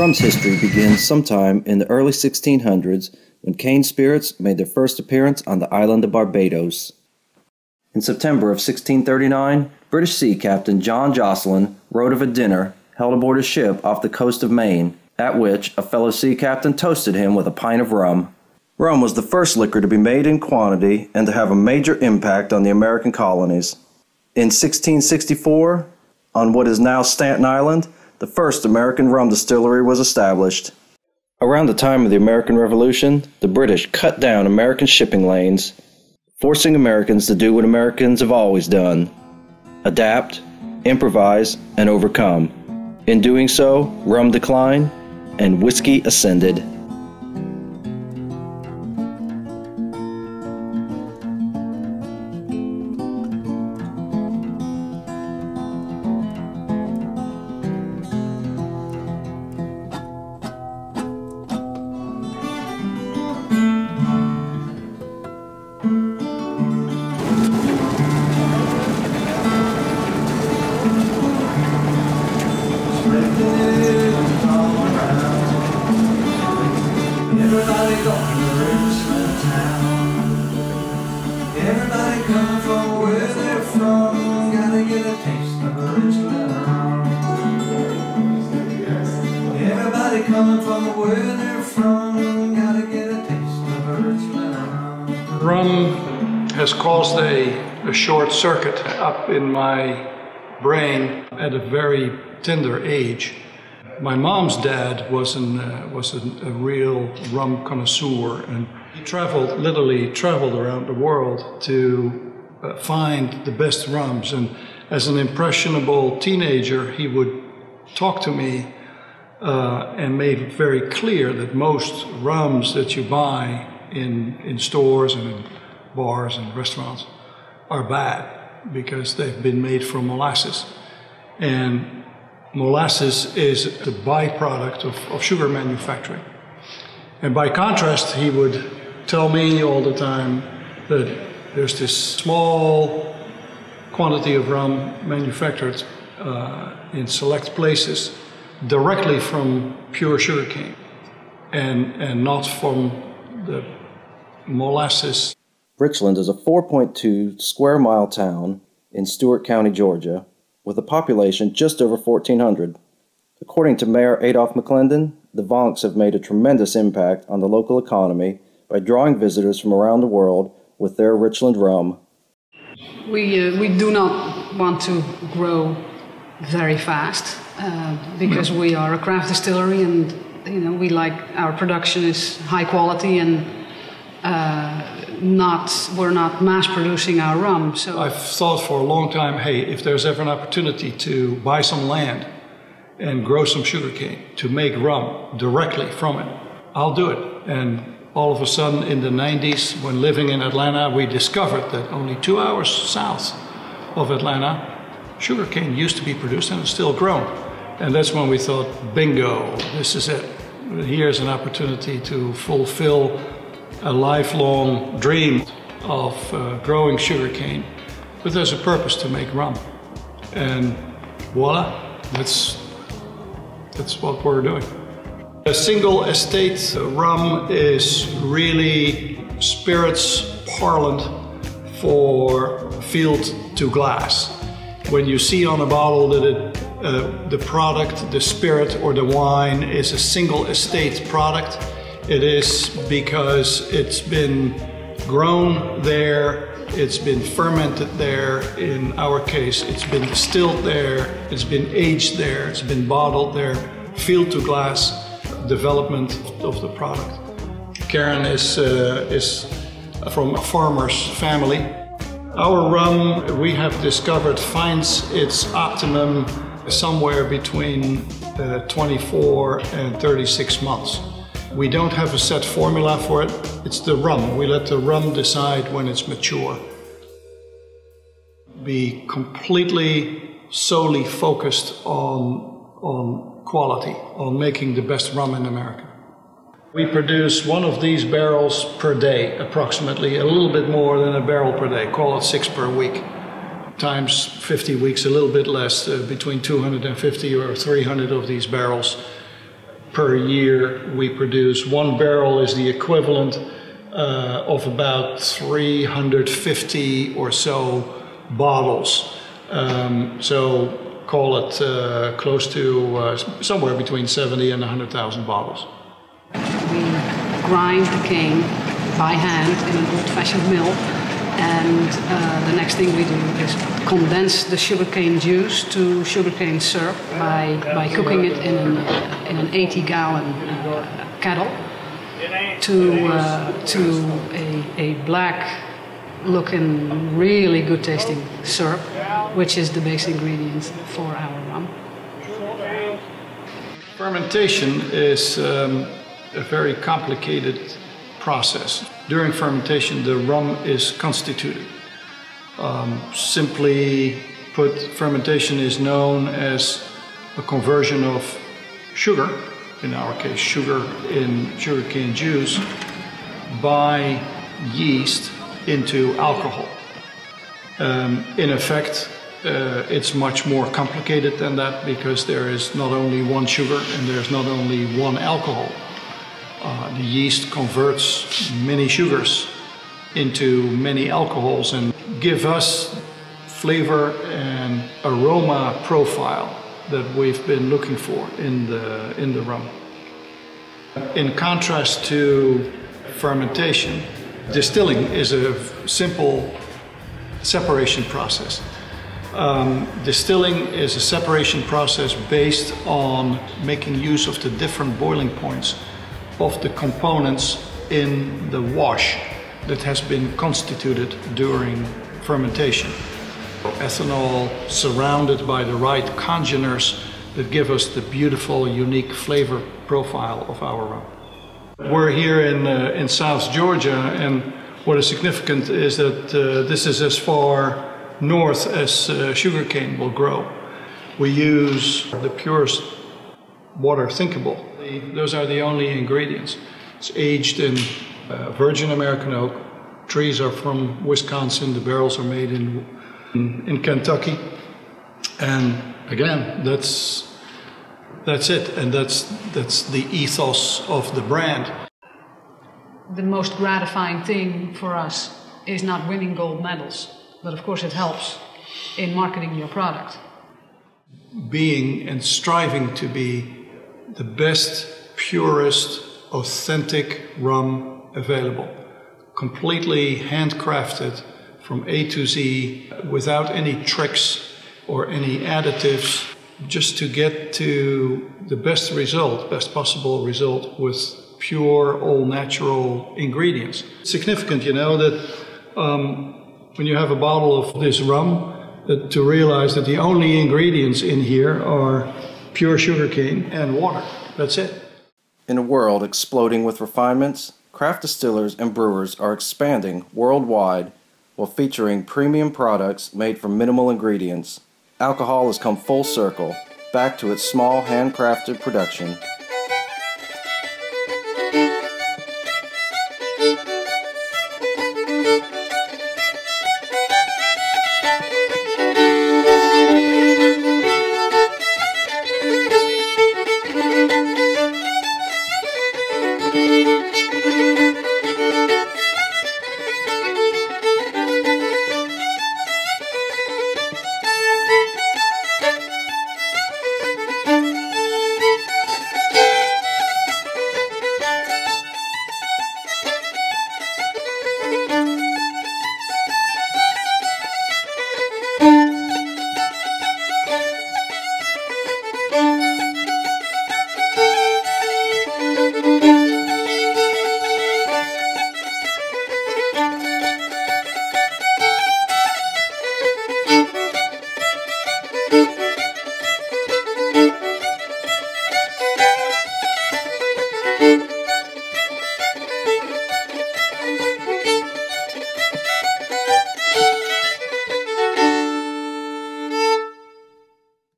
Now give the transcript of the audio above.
Rum's history begins sometime in the early 1600s when cane spirits made their first appearance on the island of Barbados. In September of 1639, British sea captain John Jocelyn wrote of a dinner held aboard a ship off the coast of Maine, at which a fellow sea captain toasted him with a pint of rum. Rum was the first liquor to be made in quantity and to have a major impact on the American colonies. In 1664, on what is now Staten Island, the first American rum distillery was established. Around the time of the American Revolution, the British cut down American shipping lanes, forcing Americans to do what Americans have always done: adapt, improvise, and overcome. In doing so, rum declined and whiskey ascended. Everybody going to Richland town. Everybody coming from where they're from. Gotta get a taste of Richland Rum. Everybody coming from where they're from. Gotta get a taste of Richland Rum. Rum has caused a short circuit up in my brain at a very tender age. My mom's dad was a real rum connoisseur, and he literally traveled around the world to find the best rums. And as an impressionable teenager, he would talk to me and made it very clear that most rums that you buy in stores and in bars and restaurants are bad because they've been made from molasses. And molasses is a byproduct of sugar manufacturing. And by contrast, he would tell me all the time that there's this small quantity of rum manufactured in select places directly from pure sugarcane and not from the molasses. Richland is a 4.2 square mile town in Stewart County, Georgia, with a population just over 1,400. According to Mayor Adolph McClendon, the Vonks have made a tremendous impact on the local economy by drawing visitors from around the world with their Richland rum. We do not want to grow very fast because we are a craft distillery, and we like our production is high quality, and we're not mass producing our rum. So I've thought for a long time, hey, if there's ever an opportunity to buy some land and grow some sugarcane to make rum directly from it, I'll do it. And all of a sudden in the 90s, when living in Atlanta, we discovered that only 2 hours south of Atlanta, sugarcane used to be produced and it's still grown. And that's when we thought, bingo, this is it. Here's an opportunity to fulfill a lifelong dream of growing sugarcane, but there's a purpose to make rum. And voila, that's what we're doing. A single estate rum is really spirits parlance for field to glass. When you see on a bottle that the product, the spirit or the wine is a single estate product, it is because it's been grown there, it's been fermented there. In our case, it's been distilled there, it's been aged there, it's been bottled there. Field to glass development of the product. Karen is from a farmer's family. Our rum, we have discovered, finds its optimum somewhere between 24 and 36 months. We don't have a set formula for it. It's the rum. We let the rum decide when it's mature. Be completely, solely focused on quality, on making the best rum in America. We produce one of these barrels per day, approximately, a little bit more than a barrel per day. Call it 6 per week. Times 50 weeks, a little bit less, between 250 or 300 of these barrels per year we produce. 1 barrel is the equivalent of about 350 or so bottles. So call it close to somewhere between 70 and 100,000 bottles. We grind the cane by hand in an old-fashioned mill, and the next thing we do is condense the sugarcane juice to sugarcane syrup by cooking it in an 80-gallon kettle to a black-looking, really good-tasting syrup, which is the base ingredient for our rum. Fermentation is a very complicated process. During fermentation, the rum is constituted. Simply put, fermentation is known as a conversion of sugar, in our case sugar in sugarcane juice, by yeast into alcohol. In effect, it's much more complicated than that, because there is not only one sugar and there's not only one alcohol. The yeast converts many sugars into many alcohols and give us flavor and aroma profile that we've been looking for in the rum. In contrast to fermentation, distilling is a simple separation process. Distilling is a separation process based on making use of the different boiling points of the components in the wash that has been constituted during fermentation. Ethanol surrounded by the right congeners that give us the beautiful, unique flavor profile of our rum. We're here in South Georgia, and what is significant is that this is as far north as sugarcane will grow. We use the purest water thinkable. Those are the only ingredients. It's aged in virgin American oak. Trees are from Wisconsin. The barrels are made in Kentucky. And again, that's it. And that's the ethos of the brand. The most gratifying thing for us is not winning gold medals, but of course it helps in marketing your product. Being and striving to be the best, purest, authentic rum available. Completely handcrafted from A to Z, without any tricks or any additives, just to get to the best result, best possible result, with pure, all-natural ingredients. It's significant, you know, that when you have a bottle of this rum, to realize that the only ingredients in here are pure sugarcane and water. That's it. In a world exploding with refinements, craft distillers and brewers are expanding worldwide while featuring premium products made from minimal ingredients. Alcohol has come full circle, back to its small handcrafted production